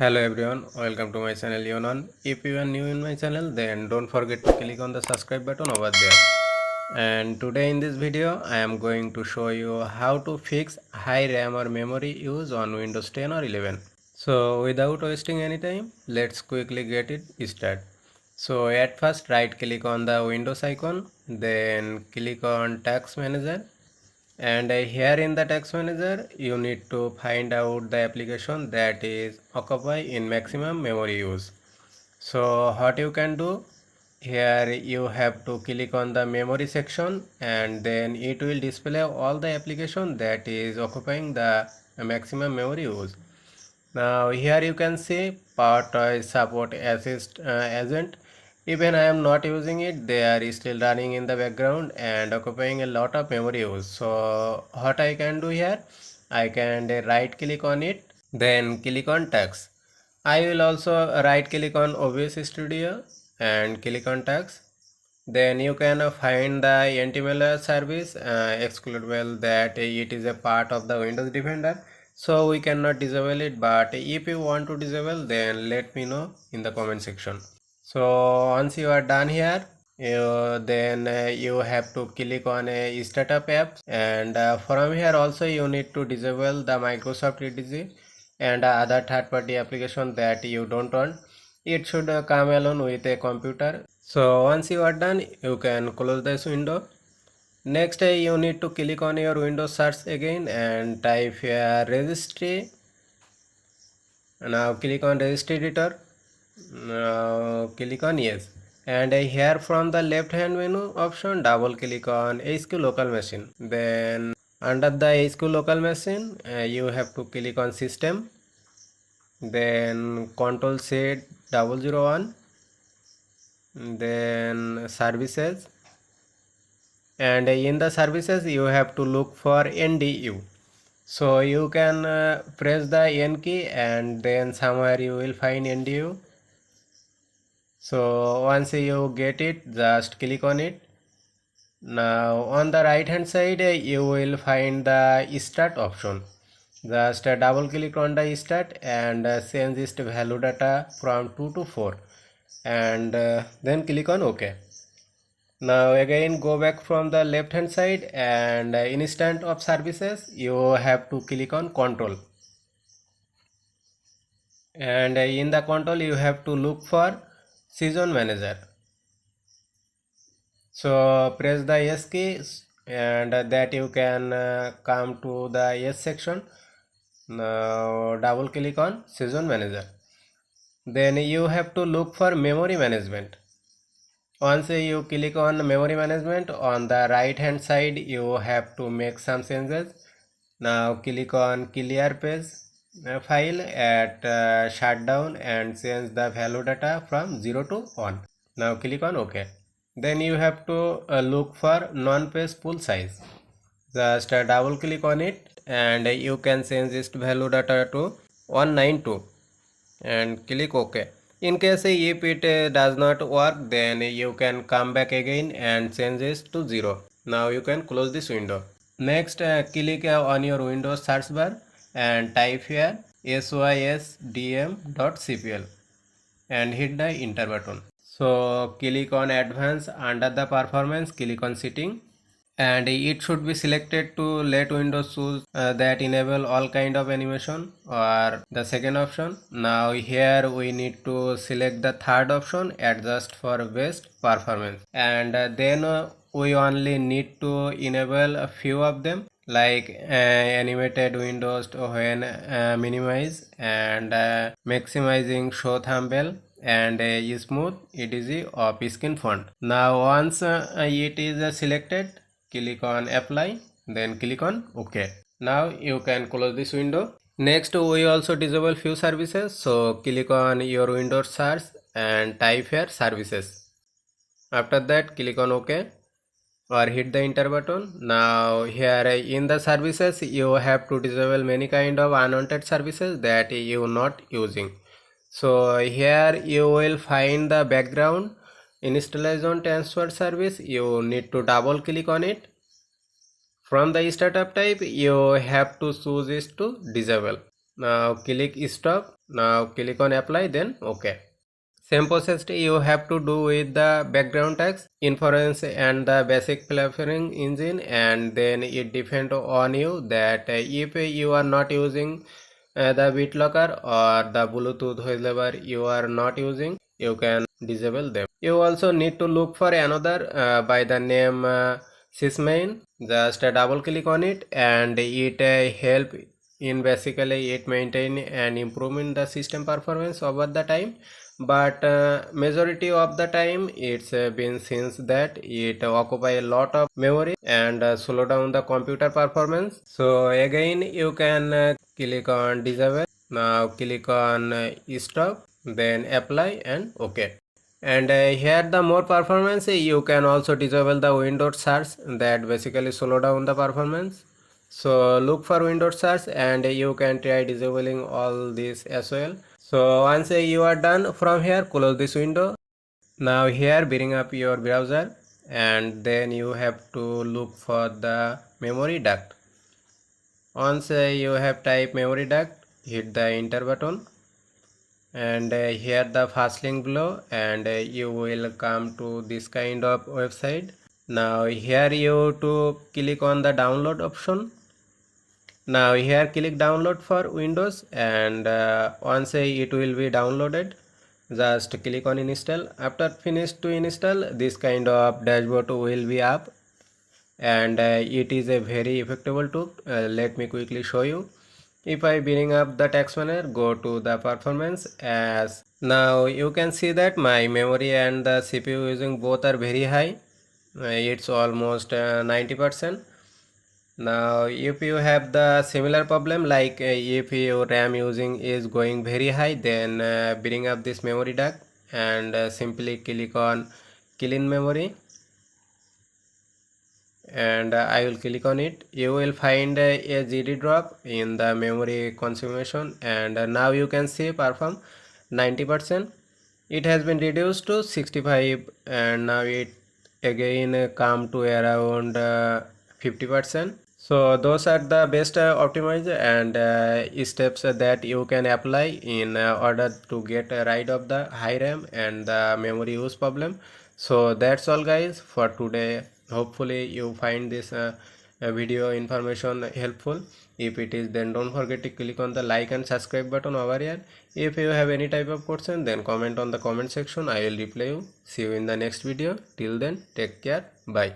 Hello everyone, welcome to my channel Yonan. If you are new in my channel, then don't forget to click on the subscribe button over there. And today in this video, I am going to show you how to fix high RAM or memory use on Windows 10 or 11. So without wasting any time, let's quickly get it started. So at first right click on the Windows icon, then click on Task Manager, and here in the text manager you need to find out the application that is occupy in maximum memory use. So what you can do, here you have to click on the memory section and then it will display all the application that is occupying the maximum memory use. Now here you can see PowerToy support assist agent. Even I am not using it, they are still running in the background and occupying a lot of memory use. So what I can do here, I can right click on it, then click on text. I will also right click on OBS Studio and click on text. Then you can find the antimalware service executable that it is a part of the Windows Defender, so we cannot disable it, but if you want to disable then let me know in the comment section. So once you are done here, you have to click on a startup apps, and from here also you need to disable the Microsoft EDG and other third-party application that you don't want. It should come alone with a computer. So once you are done, you can close this window. Next, you need to click on your Windows search again and type here registry. Now click on registry editor. Now click on yes. And here from the left hand menu option, double click on HQ local machine. Then under the HQ local machine, you have to click on system. Then control C 001. Then services, and in the services you have to look for NDU. So you can press the N key and then somewhere you will find NDU. So once you get it, just click on it. Now on the right hand side you will find the start option. Just double click on the start and change this value data from 2 to 4, and then click on OK. Now again go back from the left hand side, and instant of services you have to click on control, and in the control you have to look for season manager. So press the yes key and that you can come to the yes section. Now double click on season manager, then you have to look for memory management. Once you click on memory management, on the right hand side you have to make some changes. Now click on clear page file at shutdown and change the value data from 0 to 1. Now click on OK. Then you have to look for non-page full size. Just double click on it and you can change this value data to 192 and click OK. In case if it does not work, then you can come back again and change this to 0. Now you can close this window. Next, click on your Windows search bar and type here sysdm.cpl and hit the enter button. So click on advanced, under the performance click on setting, and it should be selected to let Windows choose that enable all kind of animation, or the second option. Now here we need to select the third option, adjust for best performance, and then we only need to enable a few of them, like animated windows when minimize, and maximizing show thumbnail, and smooth etc of skin font. Now once it is selected, click on apply, then click on OK. Now you can close this window. Next we also disable few services, so click on your Windows search and type here services. After that click on OK or hit the enter button. Now here in the services you have to disable many kind of unwanted services that you not using. So here you will find the background installation transfer service. You need to double click on it. From the startup type you have to choose is to disable. Now click stop. Now click on apply, then OK. Same process you have to do with the background text, inference and the basic filtering engine, and then it depends on you that if you are not using the BitLocker or the Bluetooth, wherever you are not using, you can disable them. You also need to look for another by the name sysmain. Just double click on it and it help in basically it maintain and improving the system performance over the time, but majority of the time it's been since that it occupy a lot of memory and slow down the computer performance. So again you can click on disable. Now click on stop, then apply and OK. And here the more performance, you can also disable the Windows search that basically slow down the performance. So look for Windows search and you can try disabling all this as well. So once you are done, from here close this window. Now here bring up your browser and then you have to look for the memory duct. Once you have typed memory duct, hit the enter button and here the first link below, and you will come to this kind of website. Now here you to click on the download option. Now here click download for Windows, and once it will be downloaded, just click on install. After finish to install, this kind of dashboard will be up, and it is a very effective tool. Let me quickly show you. If I bring up the text manager, go to the performance. As now you can see that my memory and the CPU using both are very high. It's almost 90%. Now if you have the similar problem, like if your RAM using is going very high, then bring up this memory duct and simply click on clean memory, and I will click on it. You will find a GD drop in the memory consumption, and now you can see perform 90%. It has been reduced to 65, and now it again come to around 50%. So those are the best optimize and steps that you can apply in order to get rid of the high RAM and the memory use problem. So that's all guys for today. Hopefully you find this video information helpful. If it is, then don't forget to click on the like and subscribe button over here. If you have any type of question, then comment on the comment section. I will reply you. See you in the next video. Till then, take care. Bye.